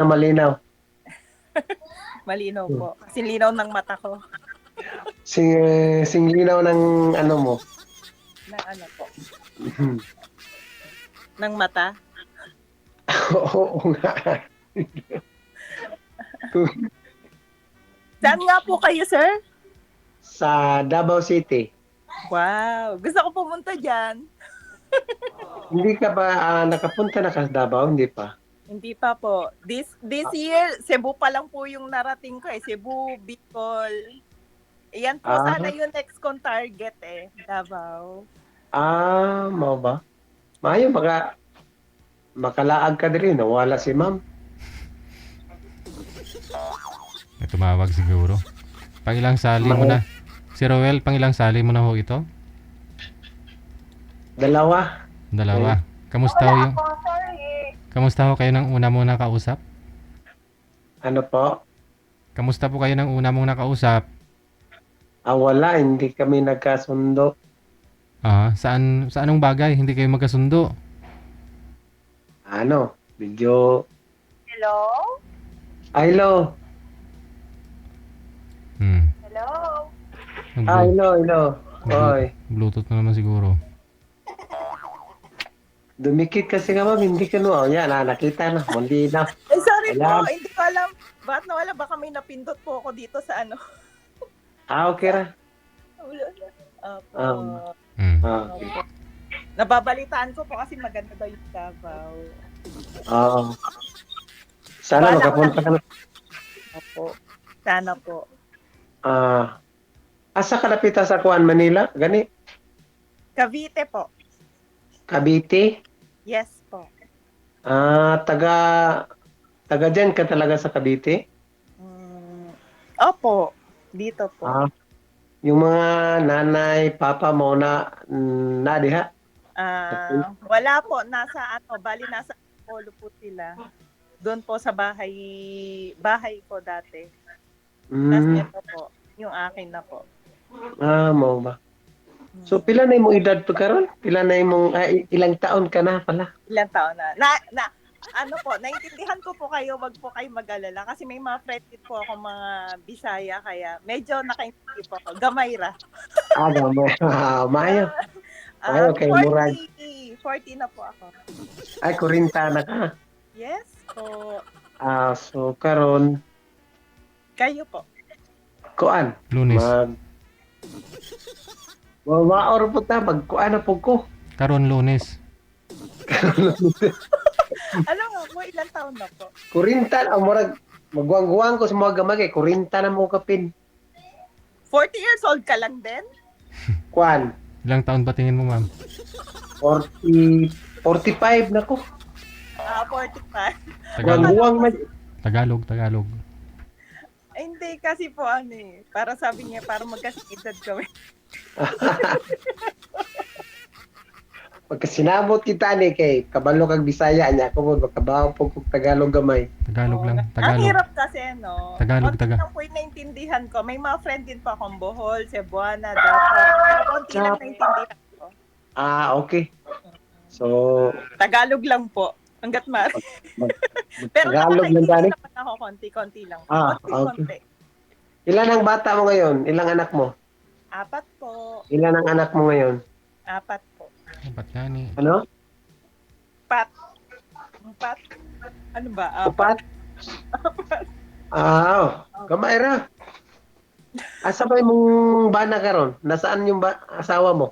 na malinaw. Malinaw po. Kasi linaw ng mata ko. Singlinaw ng ano mo. Na ano po? Ng mata. Oo nga. Saan nga po kayo, sir? Sa Davao City. Wow. Gusto ko pumunta dyan. Hindi ka ba nakapunta na ka sa Davao? Hindi pa. Hindi pa po. This year, Cebu pa lang po yung narating ko eh. Cebu, Bicol. Iyan po Ah, sana yung next kong target eh. Davao. Mau ba? Mayo makalaag ka diri nawala si ma'am. May tumawag siguro. Pangilang sali mo May na. Si Roel, pangilang sali mo na ho ito? dalawa. Dalawa. Kamusta ho yung... Kamusta ho kayo ng una mong nakausap? Ano po? Kamusta po kayo ng una mong nakausap? Wala, hindi kami nagkasundo. Sa anong bagay hindi kayo magkasundo? Medyo Hello? hello. Hmm. Hello? Hello. Oy, Bluetooth na naman siguro. dumikit kasi ka ma'am, hindi ka no. Yan, nakita na, muli na. Sorry po. Ayan. Hindi ko alam. Bakit nawala? Baka may napindot po ako dito sa ano. Okay ra. Opo. Um, Hmm. okay. Opo. Nababalitaan ko po kasi maganda daw yung Davao. Oo. Sana Wala makapunta na. ka na. Opo. Sana po. Asa kalapita sa Kuan, Manila? Gani? Cavite po. Cavite? Yes po. Taga dyan ka talaga sa Cavite? Opo. Dito po. Yung mga nanay, papa mo na diha? Wala po. Nasa Polo po sila. Doon po sa bahay ko dati. Tapos Mm, ito po, yung akin na po. mo ba? So, pila na imong edad pa karon? Pila na imong, ilang taon ka na pala? Ilang taon na? Ano po, naintindihan ko po kayo, wag po kayo mag-alala. Kasi may mga friend din po ako mga Bisaya, kaya medyo nakaintindi po ako. Gamayra. Gamay. Mayo. Mayo kay murag. 40 na po ako. Ay, 40 na ka. Yes po. So karon Kayo po. kuan. Lunes. Maor po ta magkuan na po ko. Karon Lunes. Alam nga po, ilang taon na po? 40 ang murag magguang-guang ko sa mga gamay kay 40 na mo kapin. 40 years old ka lang din? Kuan. Ilang taon ba tingin mo, ma'am? 45 na ko. 45. Tagalog. Guang-guang na. Tagalog. Ay, hindi, kasi po para sabi niya, para magkasidad kami. Pagka sinabot kita ni kay kabalo kag Bisaya niya ako mo makabaw po kog Tagalog gamay. Tagalog lang. Ang Tagalog. hirap kasi, no? Tagalog, Konti lang po yung naintindihan ko. May mga friend din po akong Bohol, Cebuana, Davao. Konti lang naintindihan ko. Okay. So, Tagalog lang po. Hanggat maaari. Pero Tagalog lang gani. naman ako, konti lang. Okay. Konti. Ilan ang bata mo ngayon? Ilang anak mo? 4 po. Ilan ang anak mo ngayon? 4 po. Ba't gani? Ano? 4. Ano ba? 4? Gamay ra. Asa ba imong bana karon? Nasaan yung asawa mo?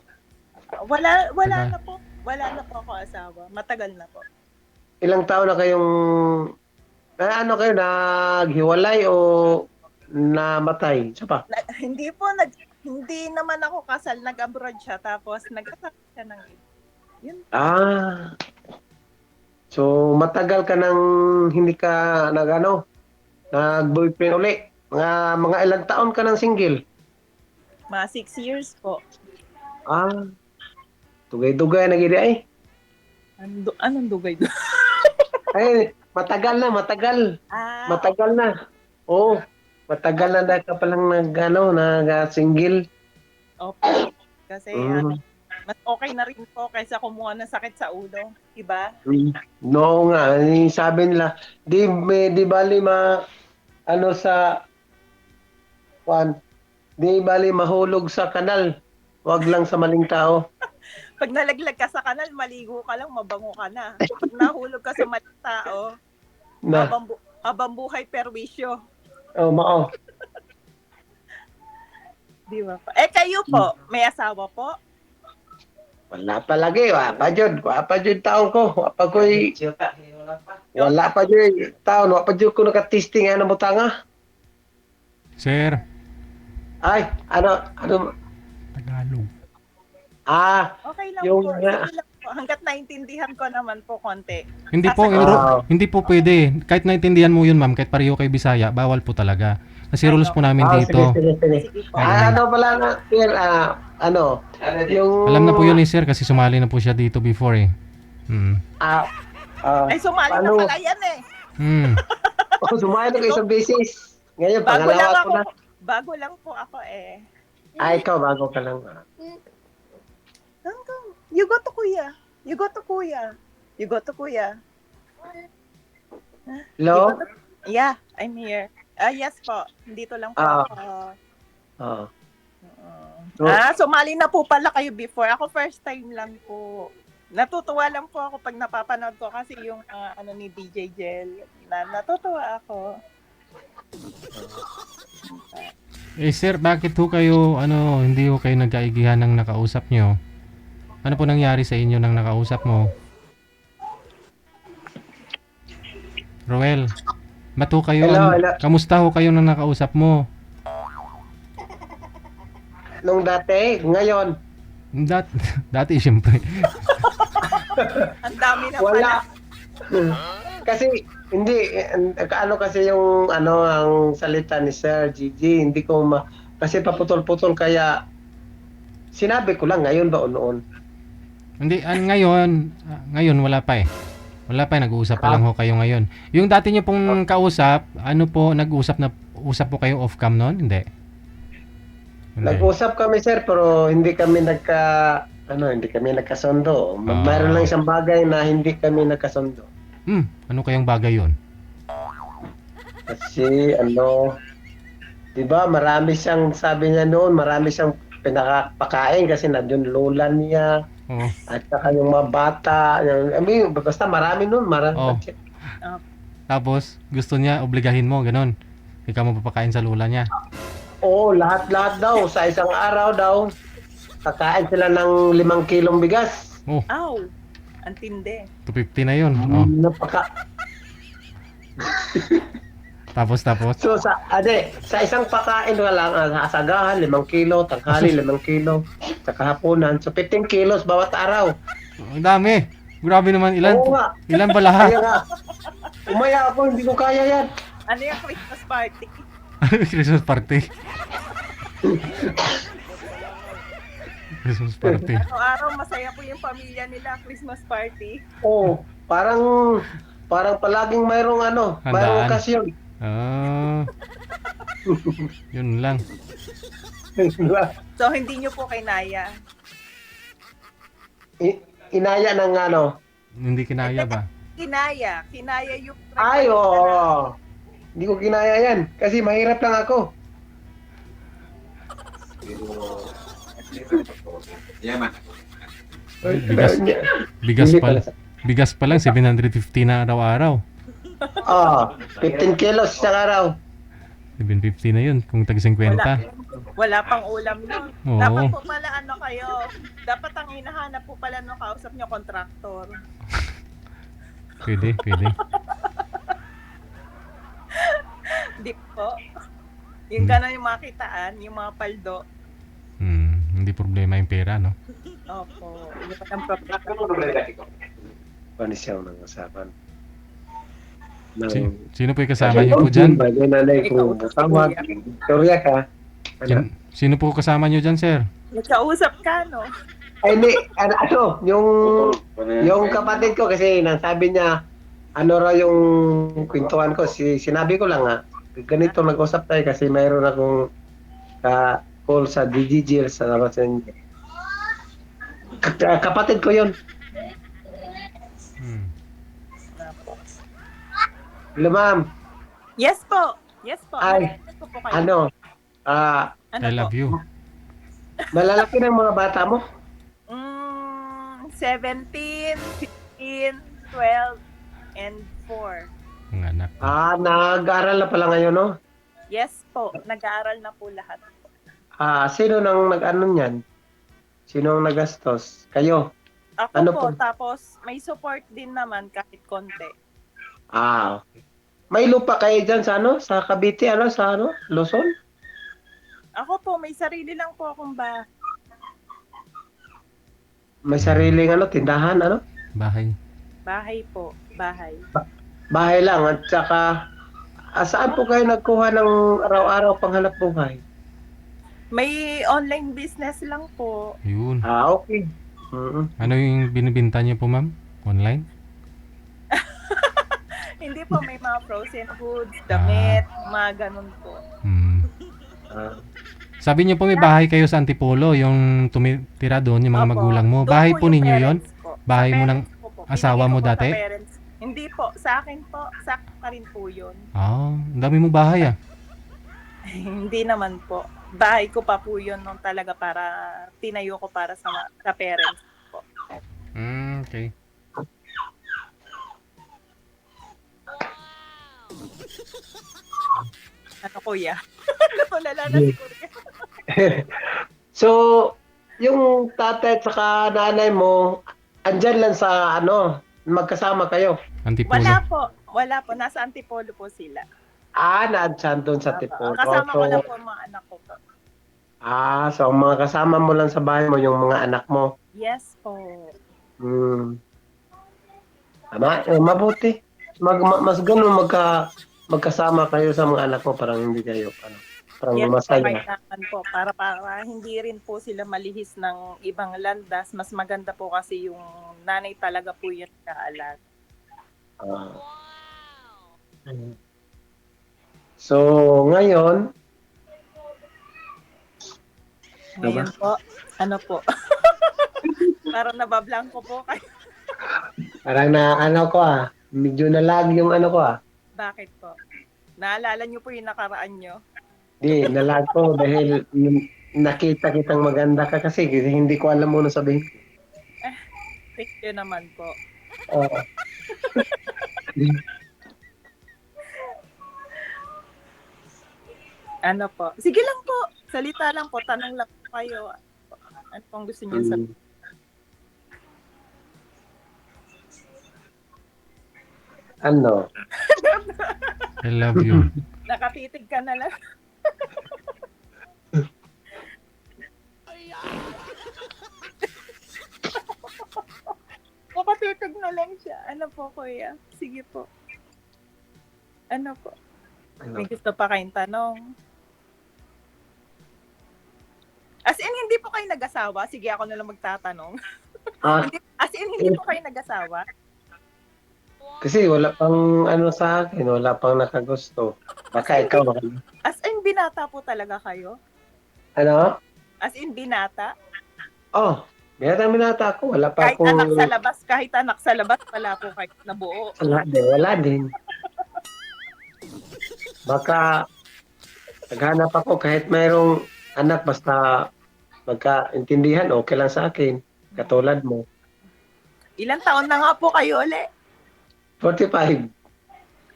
Wala na po. Wala na po ako asawa. Matagal na po. Ilang taon na kayong kayo naghiwalay o namatay? Isa pa? Hindi naman ako kasal, nag-abroad siya tapos nag-kasal siya ng yun. So matagal ka nang hindi ka nag-boyfriend uli. Mga ilang taon ka nang single? Mga 6 years po. Dugay-dugay na gid ay. Anong dugay doon? Ay, matagal na. Matagal na. Oo. Matagal na ka palang nag-single. Okay. Kasi Mas okay na rin po kaysa kumuha ng sakit sa ulo. Diba? No nga, sabi nila, di bali ano sa, kwan, di bali mahulog sa kanal. Wag lang sa maling tao. Pag nalaglag ka sa kanal, maligo ka lang, mabango ka na. Pag nahulog ka sa maling tao, Na, habang buhay perwisyo. mao. Di ba? Kayo po, may asawa po? Wala pa lagi, wala pa jud taon ko. Wala pa jud taon, wala pa jud ko naka-testing ano butanga. Sir, Ay, ano, Tagalog. Okay lang Yung po. nga. Sige lang po. Hanggat naintindihan ko naman po konti. Hindi po, hindi po pwede. Kahit naintindihan mo yun, ma'am, kahit pareho kay Bisaya, bawal po talaga. Kasi rules po namin dito. Sige. Sige po. Ano pala na, sir, yung... Alam na po yun eh, sir, kasi sumali na po siya dito before eh. Ay, sumali na ano? pala yan eh. Sumaya na ko isang beses. Ngayon, Bago lang pangalawa ko ako. na. Bago lang po ako eh. Ikaw, bago ka lang. Hanggang, you go to kuya. You go to kuya. You go to kuya. Hello? Yeah, I'm here. Yes po. Dito lang po Ah. ako. Oo. So, Sumali na po pala kayo before. Ako first time lang po. Natutuwa lang po ako pag napapanood ko kasi yung ano ni DJ Jel. Natutuwa ako. Eh sir, bakit ho kayo, hindi ho kayo nagkaigihan ng nakausap nyo? Ano po nangyari sa inyo ng nakausap mo? Roel, ba't ho kayo, Hello. kamusta ho kayo ng nakausap mo? nung dati, ngayon, Dati siyempre. Ang dami na wala. pala. Kasi, hindi, ano kasi yung, ang salita ni Sir Gigi, hindi ko kasi paputol-putol kaya, sinabi ko lang ngayon ba o noon? Hindi, ngayon wala pa eh. Wala pa eh, nag-uusap pa lang ho kayo ngayon. Yung dati nyo pong kausap, usap po kayo off-cam noon? Hindi. Nag-usap kami sir, pero hindi kami nagkasundo. Mayroon lang isang bagay na hindi kami nagkasundo. Ano kayang bagay yun? Kasi di ba marami siyang, sabi niya noon, marami siyang pinakapakain kasi nandiyon lola niya. Oo. At saka yung mga bata, basta marami nun, Oh. Tapos, gusto niya, obligahin mo, ganun. Ikaw mapapakain sa lula niya. Oo, lahat daw, sa isang araw daw, kakain sila ng 5 kilong bigas. Oh, Ow! Ang tindi. 250 na yun. Oh. Tapos. So, sa isang pakain ka lang, asagahan, 5 kilo, tanghali, 5 kilo, sa kahaponan. So, 15 kilos bawat araw. Ang dami. Grabe naman. Oo nga. Ilan ba lahat? Kaya nga, umaya ako, hindi ko kaya yan. Ano yung Christmas party? Christmas party. Christmas party. Araw-araw masaya po yung pamilya nila, Christmas party. Oo, parang palaging mayroong mayroong Handaan. okasyon. Yun lang. So, hindi nyo po kinaya. Inaya ng Hindi kinaya ba? Kinaya yung... Ay, oo. Hindi ko kinaya yan. Kasi mahirap lang ako. Bigas Bigas pa lang 750 na araw-araw. 15 kilos sa araw. 750 na yun kung tag 50. Wala pang ulam nun. Oo. Dapat po pala dapat ang hinahanap po pala nung kausap nyo, kontraktor. Pwede. Di po. Yung gano'n yung mga kitaan, yung mga paldo. Hindi problema yung pera, no? Opo. Yung ang problema. Panisyaw ng usapan. Sino po yung kasama niyo po dyan? Nanay ko tawag. Victoria ka. Sino po kasama niyo dyan, sir? Nagkausap ka, no? Ay, hindi. Yung kapatid ko kasi sabi niya, raw yung kwentuhan ko. Sinabi ko lang ganito nag-usap tayo kasi mayroon akong call sa DGGL sa labas niya. Kapatid ko yun. Hmm. Hello, ma'am. Yes po. Yes po. Ay, Narinig ko po kayo. ano, ah, Ano I po? love you. malalaki ng mga bata mo? 17, 15, 12, and 4. Ang anak. Nag-aaral na pala ngayon, no? Yes po. Nag-aaral na po lahat. Sino nang nag-ano niyan? Sino ang nagastos? Kayo? Ako Ano po, po? tapos may support din naman kahit konti. Okay. May lupa kayo dyan sa ano? Sa Cavite, sa Luzon? Ako po, may sarili lang po akong bahay. May sariling tindahan, Bahay. Bahay po. Bahay. Bahay lang. At saka, saan po kayo nagkuha ng araw-araw panghanap buhay? May online business lang po. Yun. Okay. Mm-mm. Ano yung binibinta niyo po, ma'am? Online? Hindi po, may mga frozen foods, damit, mga ganun po. Hmm. Ah, Sabi niyo po may bahay kayo sa Antipolo, yung tumitira doon, yung mga Opo. magulang mo. Doon Bahay po po yung ninyo yon? parents ko. Bahay Sa mo ng parents ko po. asawa Binigay mo ko po sa dati? parents. Hindi po, sa akin po. Sa akin pa rin po yun. ang dami mo bahay ah. Hindi naman po. Bahay ko pa po yun nung talaga para tinayo ko para sa parents po. Okay. Ano kuya? Natulala na siguro. So, yung tatay at saka nanay mo, andyan lang sa magkasama kayo. Antipolo. Wala po. Nasa Antipolo po sila. Nandyan doon sa Tipolo. Kasama ko So, lang po ang mga anak ko po. so ang mga kasama mo lang sa bahay mo, yung mga anak mo. Yes po. Tama, mabuti. Mas ganun magkasama kayo sa mga anak mo, parang hindi kayo, parang Yes po, masaya. kailangan po. Para hindi rin po sila malihis ng ibang landas. Mas maganda po kasi yung nanay talaga po yun kaalat. Ah. So, ngayon, Ngayon po, ano po? Parang nabablanko po kayo. parang medyo nalag yung ko. Bakit po? Naalala niyo po yung nakaraan niyo? Di, nalag ko dahil nakita kitang maganda ka kasi hindi ko alam mo na sabihin. Thank you naman po. Oo. Ano po? Sige lang po. Salita lang po. Tanong lang po kayo. Ano pong gusto niyo sabihin? I love you. Nakatitig ka na lang. Nakatitig na lang siya. Ano po, kuya? Sige po. Ano po? May gusto pa kayong tanong? As in, hindi po kayo nag-asawa? Sige, ako na lang magtatanong. As in, hindi po kayo nag-asawa? Kasi wala pang sa akin, wala pang nakagusto. Baka ikaw, As in, binata po talaga kayo? As in, binata? Binata ako. Wala pa Kahit anak sa labas, wala po kayo nabuo. Wala din. Baka naghanap ako kahit mayroong anak, basta magkaintindihan, okay lang sa akin. Katulad mo. Ilang taon na nga po kayo ulit? 45.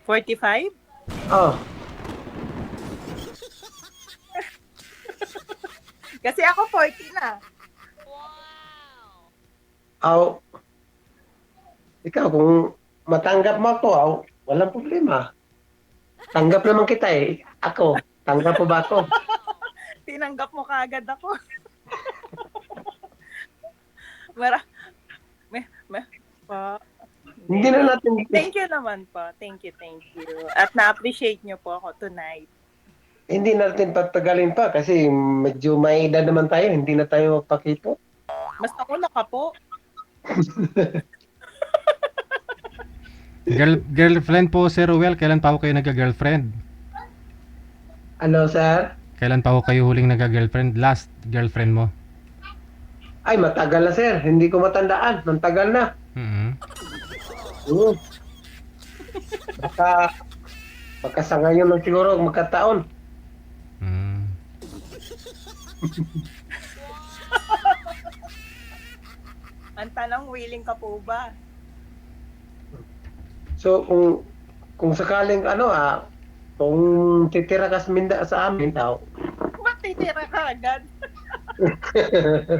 45? Kasi ako 40 na. Ikaw, kung matanggap mo ako, walang problema. Tanggap naman kita eh. Ako, tanggap mo ba ako? Tinanggap mo kaagad ako. Hindi na natin. Thank you naman po. Thank you. At na-appreciate nyo po ako tonight. Hindi natin patagalin pa kasi medyo may edad naman tayo. Hindi na tayo magpakito. Mas nauna ka po. Girlfriend po, Sir Ruel. Kailan pa ako kayo nagka-girlfriend? Ano, sir? Kailan pa ako kayo huling nagka-girlfriend? Last girlfriend mo? Ay, matagal na sir. Hindi ko matandaan. Matagal na. Mm. Oo. Baka, baka sa ngayon lang siguro magkataon. Mm. Ang tanong, willing ka po ba? So, kung sakaling kung titira ka sa amin daw, Matitira ka agad.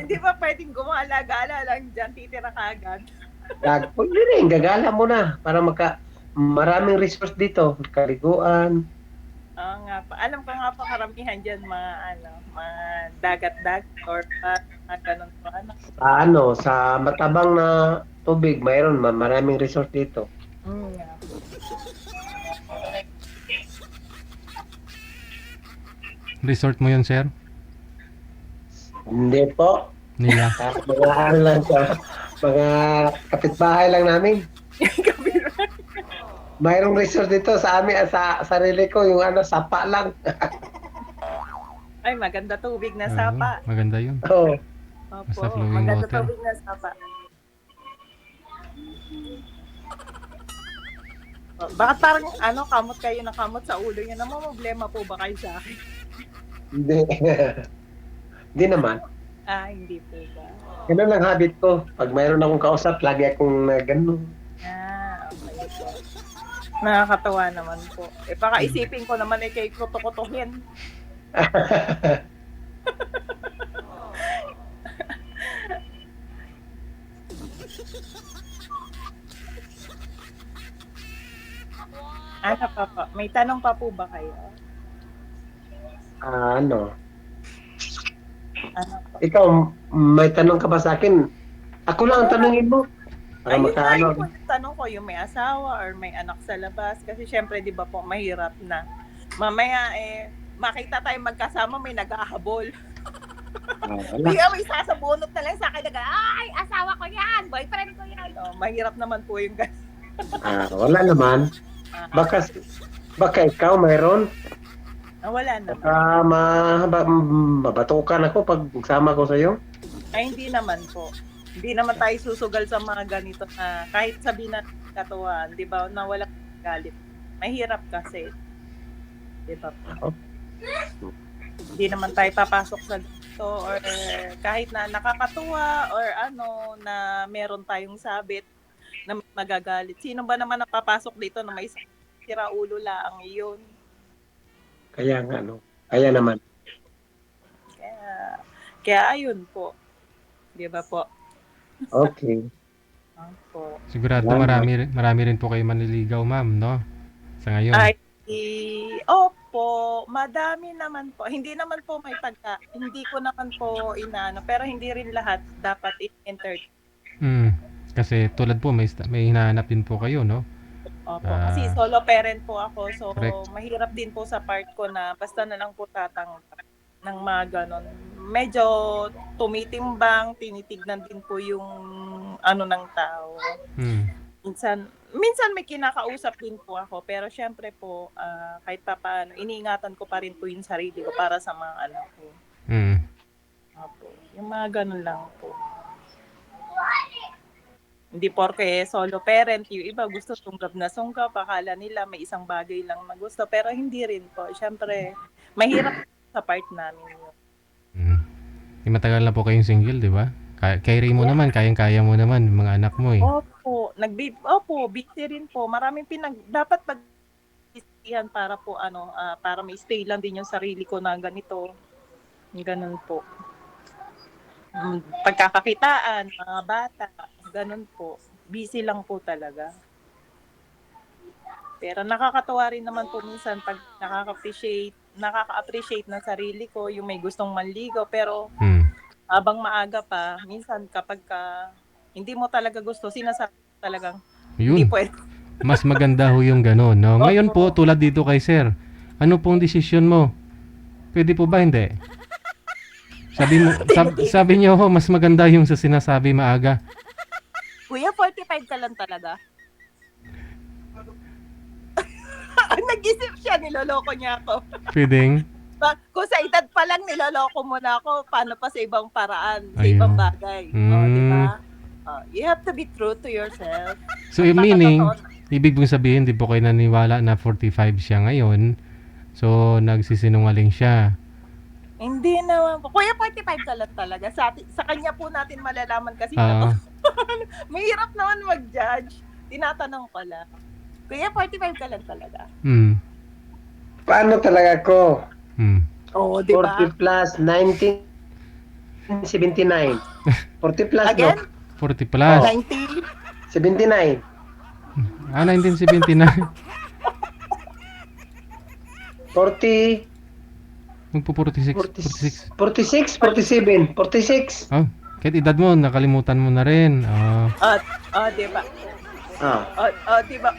Hindi ba pwedeng gumala-gala lang dyan, titira ka agad? pwede rin, gagala mo na para maraming resource dito. Kaliguan. Oo nga pa. Alam ko nga pa karamihan dyan mga dagat-dagat or mga ganun po. Sa matabang na tubig, mayroon maraming resource dito. Nga po. Resort mo yun, sir? Hindi po. Nila. Mga ano lang sa mga kapitbahay lang namin. Mayroong resort dito sa amin, sa sarili ko, yung sapa lang. Ay, maganda tubig na sapa. Maganda yun. Oo. Basta Opo, flowing maganda water. tubig na sapa. Bakit parang kamot kayo na kamot sa ulo niyo? Namamblema po ba kayo sa akin? Hindi. Hindi naman. Hindi po ba? Ganun lang habit ko. Pag mayroon akong kausap, lagi akong ganun. Okay po. Nakakatawa naman po. Baka isipin ko naman kay kuto-kutuhin. Ano pa po? May tanong pa po ba kayo? Ano? Ano po? Ikaw, may tanong ka ba sa akin? Ako lang ang tanungin mo. Para Ayun makaano. nga po yung tanong ko, yung may asawa or may anak sa labas. Kasi syempre, di ba po, mahirap na. Mamaya, makita tayo magkasama, may nag-ahabol. Wala. Di may sasabunot na lang sa akin, ay, asawa ko yan, boyfriend ko yan. Mahirap naman po yung ganun. Wala naman. Baka ikaw mayroon. Wala naman. Baka mabatukan ako pag sama ko sa iyo. Ay, hindi naman po. Hindi naman tayo susugal sa mga ganito na kahit sabihin natin katuwaan, di ba, na walang galit. Mahirap kasi. Di ba po? Hindi naman tayo papasok sa ganito or kahit na nakakatuwa or na meron tayong sabit na magagalit. Sino ba naman napapasok dito na may sira ulo lang yun? Kaya kaya naman. Kaya ayun po. Di ba po? Okay. Po. Sigurado marami rin po kayo manliligaw, ma'am, no? Sa ngayon. Ay, opo, madami naman po. Hindi naman po hindi ko naman po pero hindi rin lahat dapat i-enter. Kasi tulad po, may hinahanap din po kayo, no? Opo, kasi solo parent po ako, so Correct. mahirap din po sa part ko na basta na lang po tatanggap ng mga ganon. Medyo tumitimbang, tinitignan din po yung ng tao. Minsan may kinakausap din po ako, pero syempre po, kahit pa paano, iniingatan ko pa rin po yung sarili ko para sa mga anak ko. Opo, yung mga ganon lang po. Hindi porke solo parent, yung iba gusto sunggab na sunggab, akala nila may isang bagay lang na gusto, pero hindi rin po. Syempre, mahirap sa part namin yun. Matagal na po kayong single, di ba? Kay Ray mo naman, kayang-kaya mo naman, mga anak mo eh. Opo, busy rin po. Maraming dapat pag-isihan para po para may stay lang din yung sarili ko na ganito. Ganun po. Pagkakakitaan, mga bata, ganun po. Busy lang po talaga. Pero nakakatawa rin naman po minsan pag nakaka-appreciate ng sarili ko, yung may gustong manligaw, pero habang maaga pa, minsan kapag hindi mo talaga gusto, sinasabi talagang hindi pwede. Mas maganda ho yung gano'n, no? Ngayon po, tulad dito kay sir, ano pong desisyon mo? Pwede po ba hindi? Sabi niyo ho, mas maganda yung sa sinasabi maaga. Kuya, 45 ka lang talaga. Nag-isip siya, niloloko niya ako. Pwedeng? Kung sa edad pa lang niloloko mo na ako, paano pa sa ibang paraan, sa Ayun. ibang bagay. Di Mm. ba? You have to be true to yourself. So, At meaning, nakatotoo ibig mong sabihin, di po kayo naniwala na 45 siya ngayon. So, nagsisinungaling siya. Hindi naman po. Kuya, 45 ka lang talaga. Sa kanya po natin malalaman kasi Ah, mahirap naman mag-judge. Tinatanong ko lang. Kuya, 45 ka lang talaga. mm, Paano talaga ko? mm. Oo, di ba? 40 plus 1979. 40 plus, Again? no? 40 plus. 90? 79. 1979. 40, Magpo-46. 46. 46, 47, 46. Oh, kahit edad mo, nakalimutan mo na rin. Di ba? Ah, Di ba?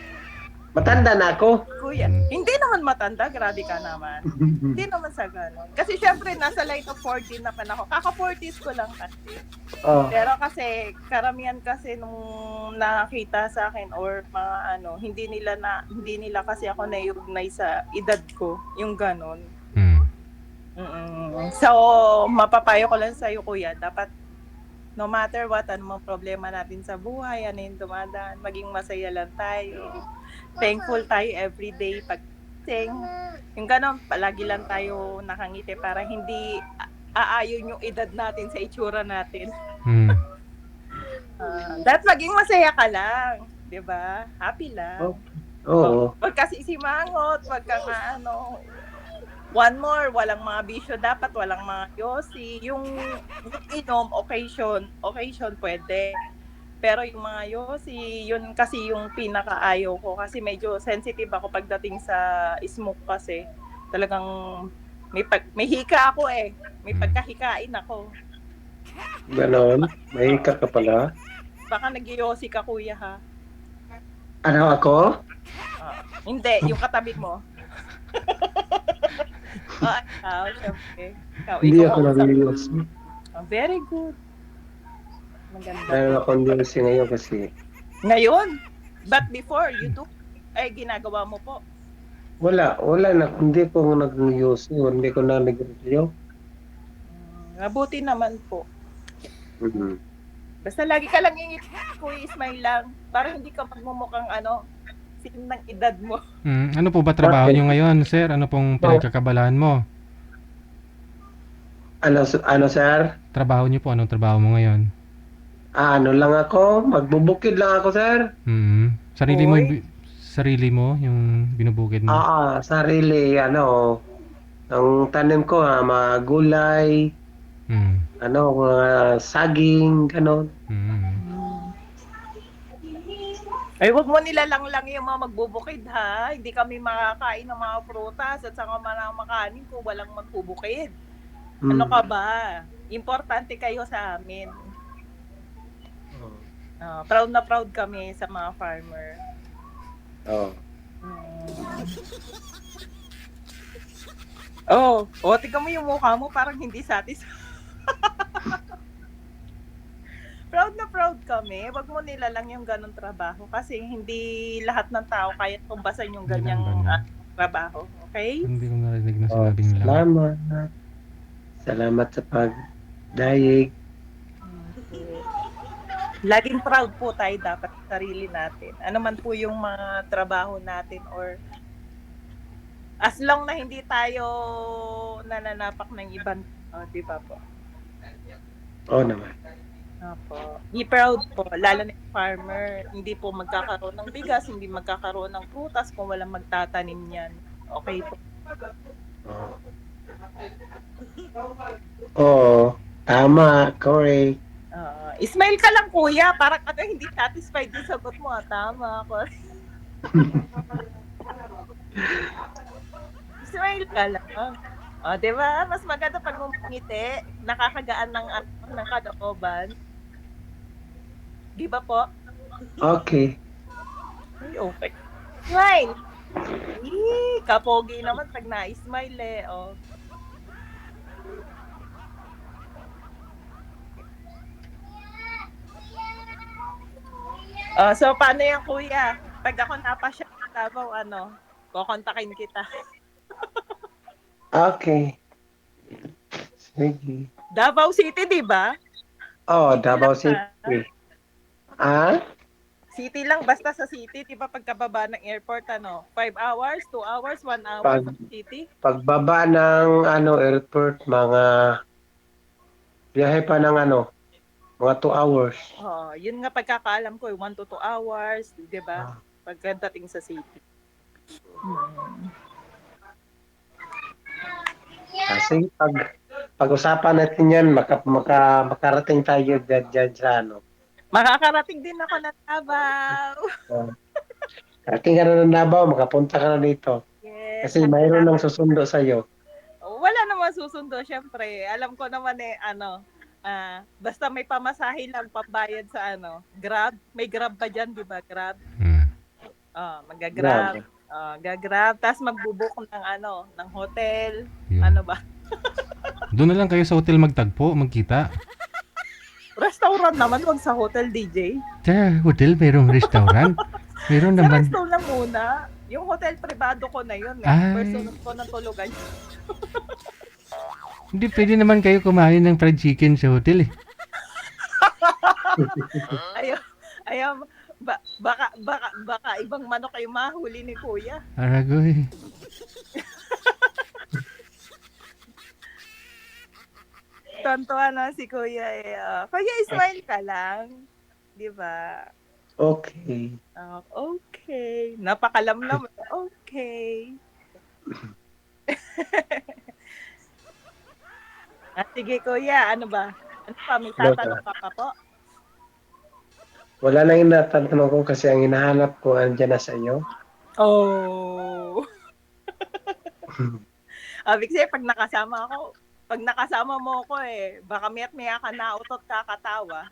matanda na ako. Kuya, hindi naman matanda. Grabe ka naman. Hindi naman sa gano'n. Kasi syempre, nasa light of 14 naman ako. Kaka-40s ko lang kasi. Oh. Pero kasi, karamihan kasi nung nakita sa akin or mga hindi nila kasi ako naiugnay sa edad ko. Yung gano'n. So, mapapayo ko lang sa'yo, kuya. Dapat, no matter what, ano mga problema natin sa buhay, ano yung dumadaan, maging masaya lang tayo. Thankful tayo everyday pag yung gano'n, palagi lang tayo nakangiti para hindi aayon yung edad natin sa itsura natin. That maging masaya ka lang, 'di ba? Happy lang. Oo. Wag kasi simangot, wag kang one more, walang mga bisyo dapat, walang mga yosi. Yung inom, occasion pwede. Pero yung mga yosi, yun kasi yung pinakaayaw ko kasi medyo sensitive ako pagdating sa smoke kasi. Talagang may hika ako eh. May pagkahikain ako. Ganon. May hika ka pala. Baka nag-yosi ka, kuya, ha? Ano ako? Hindi, yung katabi mo. Ikaw, syempre. Hindi ikaw ako nag-news. very good. Maganda. Meron akong news ngayon kasi. Ngayon? But before, you do? Ginagawa mo po. Wala na. Hindi ko nag-news. Hindi ko na nag-review. Mabuti naman po. Mm-hmm. Basta lagi ka lang ingit, Kuya Ismail lang. Para hindi ka magmumukhang sin ng edad mo. Ano po ba trabaho nyo ngayon, sir? Ano pong pinagkakabalahan mo? Ano, sir? Trabaho nyo po, anong trabaho mo ngayon? Ano lang ako? Magbubukid lang ako, sir. Sarili mo yung binubukid mo? Sarili. Ang tanim ko, mga gulay, mga saging, ganon. Ay, wag mo nilalang lang yung mga magbubukid, ha? Hindi kami makakain ng mga prutas at saka mga makanin kung walang magbubukid. Ano ka ba? Importante kayo sa amin. Proud na proud kami sa mga farmer. Tingnan mo yung mukha mo, parang hindi satisfied. Proud na proud kami. Wag mo nilalang yung ganong trabaho kasi hindi lahat ng tao kaya tumbasan yung ganyang trabaho. Okay? Hindi ko narinig na sinabing lang. Salamat sa pagdayeg. Laging proud po tayo dapat sa sarili natin. Ano man po yung mga trabaho natin or as long na hindi tayo nananapak ng ibang di ba po? Oo naman. Opo. Be proud po, lalo na yung farmer. Hindi po magkakaroon ng bigas, hindi magkakaroon ng prutas kung walang magtatanim yan. Okay po. Tama, correct. Ismail ka lang, kuya. Parang hindi satisfied yung sagot mo. Tama, correct. Ismail ka lang. Diba? Mas maganda pag ngumiti, nakakagaan ng kalooban. Di ba po? Okay. Okay. Smile! Kapogi naman pag na-smile eh. So, paano yan, kuya? Pag ako napasya sa Davao, kukontakin kita. Okay. Sige. Davao City, di ba? Oh, City Davao lang ba? City. Ah? City lang, basta sa city, di ba pagkababa ng airport, 5 hours, 2 hours, 1 hour Pag sa city? pagbaba ng airport, mga biyahe pa ng mga 2 hours. Yun nga pagkakaalam ko, 1 to 2 hours, di ba? Ah. Pagdating sa city. Kasi pag-usapan natin yan, makarating tayo dyan sa Makakarating din ako ng Davao. Uh, Karating ka na ng Davao, makapunta ka na dito. Yes, Kasi mayroon nang susundo sa'yo. wala naman susundo, syempre. Alam ko naman basta may pamasahe lang pambayad sa Grab. May Grab pa dyan, di ba? Grab. Hmm. Magagrab. Gagrab. Tapos magbubuk ng hotel. Yun. Ano ba? Doon na lang kayo sa hotel magtagpo, magkita. Restaurant naman, wag sa hotel, DJ. Sa hotel, mayroong restaurant. Meron Sa naman. restaurant lang muna. Yung hotel privado ko na yun. Ay. Personal ko ng tulugan. Hindi, pwede naman kayo kumain ng fried chicken sa hotel eh. Ayaw, baka ibang manok ay mahuli ni Kuya. Aragoy. Tontuwa na si Kuya eh. Kuya, smile ka lang. Di ba? Okay. Okay. Napakalamlam. Okay. Sige Kuya, ano ba? Ano pa? May tatanong ka pa po? Wala na yung natanong ko kasi ang hinahanap ko andyan na sa iyo. Oh. Kasi pag nakasama mo ako baka maya ka na utot kakatawa.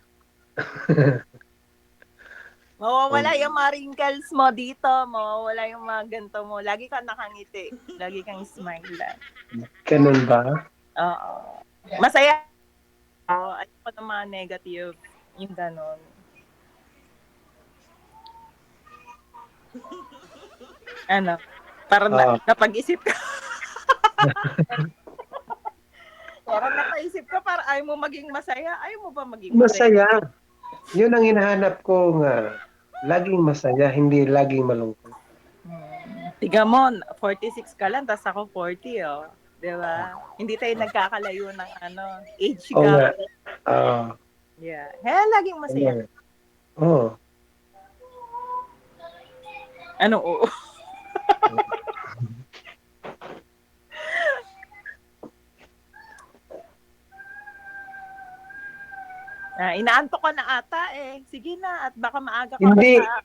Mawawala yung mga wrinkles mo dito, mawawala yung mga ganito mo. Lagi kang nakangiti, lagi kang smile lang. Ganun ba? Oo. Masaya. Ayoko ng mga negative, yung ganon. Parang napag-isip ka. Parang napaisip ka, para ayaw mo maging masaya. Ayaw mo ba maging masaya? Masaya. Yun ang hinahanap ko nga. Laging masaya, hindi laging malungkot. Tiga mo, 46 ka lang, tapos ako 40, oh. Diba? Hindi tayo nagkakalayo ng age Oo nga. gap. Yeah. Laging masaya. Oo. Oo? Inaantok ka na ata Sige na, at baka maaga ka Hindi. pa.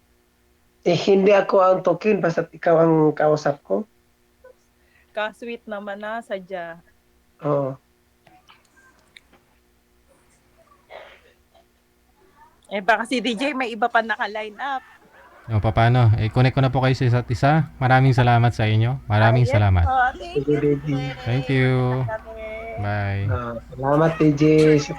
Hindi ako ang tokin, basta ikaw ang kausap ko. Ka-sweet naman sadya. Oo. Baka si DJ may iba pa naka-line up. O, paano? Connect ko na po kayo sa isa't isa. Maraming salamat sa inyo. Maraming salamat. Thank you, DJ. Thank you. Bye. Salamat, TJ, sa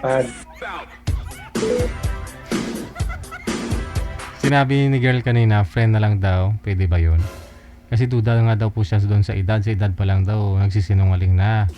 Sinabi ni girl kanina, friend na lang daw. Pwede ba yun? Kasi duda nga daw po siya doon sa edad. Sa edad pa lang daw, nagsisinungaling na.